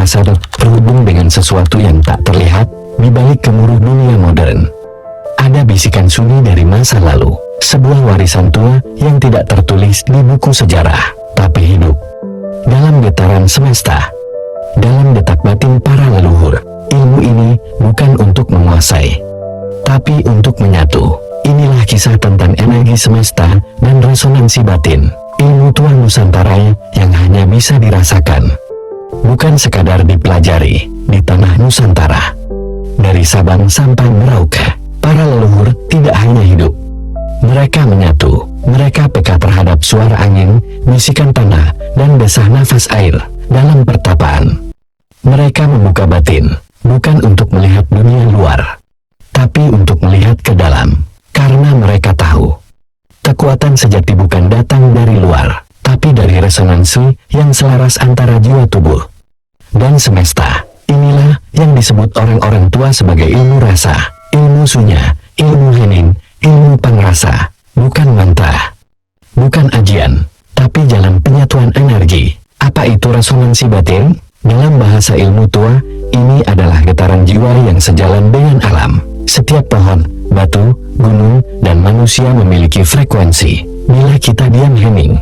merasa terhubung dengan sesuatu yang tak terlihat di balik gemuruh dunia modern. Ada bisikan sunyi dari masa lalu, sebuah warisan tua yang tidak tertulis di buku sejarah, tapi hidup dalam getaran semesta, dalam detak batin para leluhur. Ilmu ini bukan untuk menguasai, tapi untuk menyatu. Inilah kisah tentang energi semesta dan resonansi batin. Ilmu tua Nusantara yang hanya bisa dirasakan, bukan sekadar dipelajari, di tanah Nusantara. Dari Sabang sampai Merauke, para leluhur tidak hanya hidup. Mereka menyatu, mereka peka terhadap suara angin, bisikan tanah, dan desah nafas air dalam pertapaan. Mereka membuka batin, bukan untuk melihat dunia luar, tapi untuk melihat ke dalam, karena mereka tahu kekuatan sejati bukan datang dari luar, tapi dari resonansi yang selaras antara jiwa tubuh dan semesta. Inilah yang disebut orang-orang tua sebagai ilmu rasa, ilmu sunya, ilmu hening, ilmu pangrasa. Bukan mantra, bukan ajian, tapi jalan penyatuan energi. Apa itu resonansi batin? Dalam bahasa ilmu tua, ini adalah getaran jiwa yang sejalan dengan alam. Setiap pohon, batu, gunung, dan manusia memiliki frekuensi. Bila kita diam hening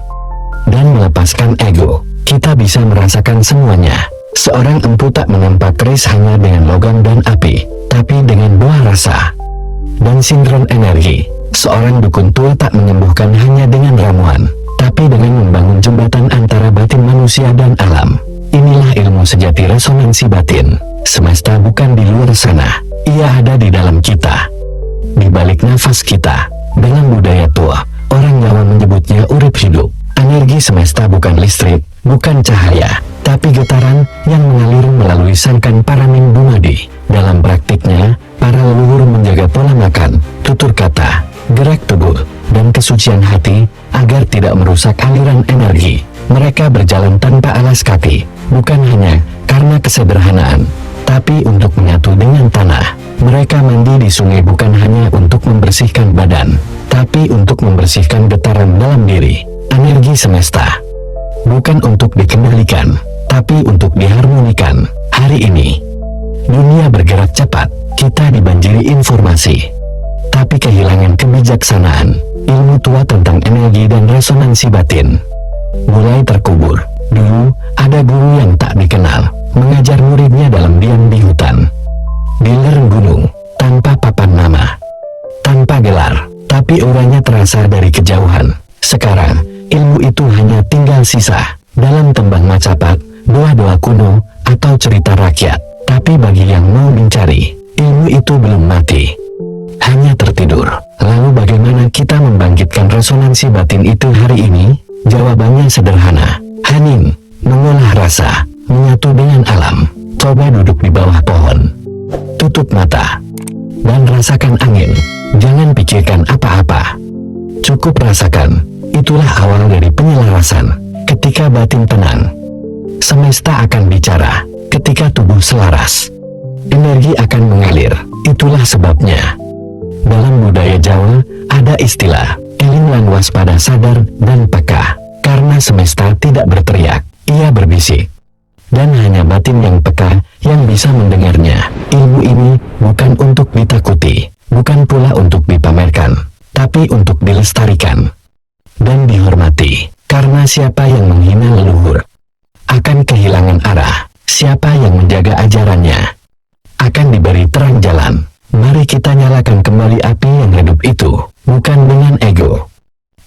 dan melepaskan ego, kita bisa merasakan semuanya. Seorang empu tak menempa keris hanya dengan logam dan api, tapi dengan buah rasa dan sinkron energi. Seorang dukun tua tak menyembuhkan hanya dengan ramuan, tapi dengan membangun jembatan antara batin manusia dan alam. Inilah ilmu sejati resonansi batin. Semesta bukan di luar sana, ia ada di dalam kita, di balik nafas kita. Dalam budaya tua, orang Jawa menyebutnya urip hidup. Energi semesta bukan listrik, bukan cahaya, tapi getaran yang mengalir melalui sangkan Paraning Dumadi. Dalam praktiknya, para leluhur menjaga pola makan, tutur kata, gerak tubuh, dan kesucian hati agar tidak merusak aliran energi. Mereka berjalan tanpa alas kaki, bukan hanya karena kesederhanaan, tapi untuk menyatu dengan tanah. Mereka mandi di sungai bukan hanya untuk membersihkan badan, tapi untuk membersihkan getaran dalam diri. Energi semesta bukan untuk dikendalikan, tapi untuk diharmonikan. Hari ini, dunia bergerak cepat, kita dibanjiri informasi, tapi kehilangan kebijaksanaan. Ilmu tua tentang energi dan resonansi batin mulai terkubur. Dulu, ada guru yang tak dikenal, mengajar muridnya dalam diam di hutan, di lereng gunung, tanpa papan nama, tanpa gelar, tapi auranya terasa dari kejauhan. Sekarang, ilmu itu hanya tinggal sisa dalam tembang Macapat, doa-doa kuno, atau cerita rakyat. Tapi bagi yang mau mencari, ilmu itu belum mati, hanya tertidur. Lalu bagaimana kita membangkitkan resonansi batin itu hari ini? Jawabannya sederhana. Hening, mengolah rasa, menyatu dengan alam. Coba duduk di bawah pohon, tutup mata, dan rasakan angin. Jangan pikirkan apa-apa, cukup rasakan. Itulah awal dari penyelarasan. Ketika batin tenang, semesta akan bicara. Ketika tubuh selaras, energi akan mengalir. Itulah sebabnya dalam budaya Jawa ada istilah eling lan waspada, sadar dan peka. Karena semesta tidak berteriak, ia berbisik, dan hanya batin yang peka yang bisa mendengarnya. Ilmu ini bukan untuk ditakuti, bukan pula untuk dipamerkan, tapi untuk dilestarikan dan dihormati. Karena siapa yang menghina leluhur akan kehilangan arah. Siapa yang menjaga ajarannya akan diberi terang jalan. Mari kita nyalakan kembali api yang redup itu, bukan dengan ego,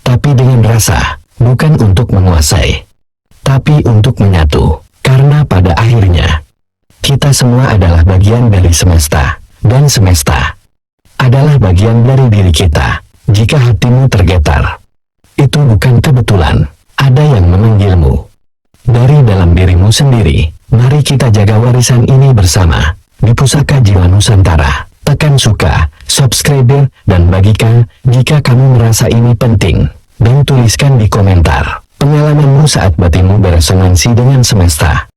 tapi dengan rasa. Bukan untuk menguasai, tapi untuk menyatu. Karena pada akhirnya, kita semua adalah bagian dari semesta, dan semesta adalah bagian dari diri kita. Jika hatimu tergetar, itu bukan kebetulan. Ada yang memanggilmu dari dalam dirimu sendiri. Mari kita jaga warisan ini bersama. Di Pusaka Jiwa Nusantara, tekan suka, subscribe, dan bagikan jika kamu merasa ini penting. Dan tuliskan di komentar pengalamanmu saat batinmu beresonansi dengan semesta.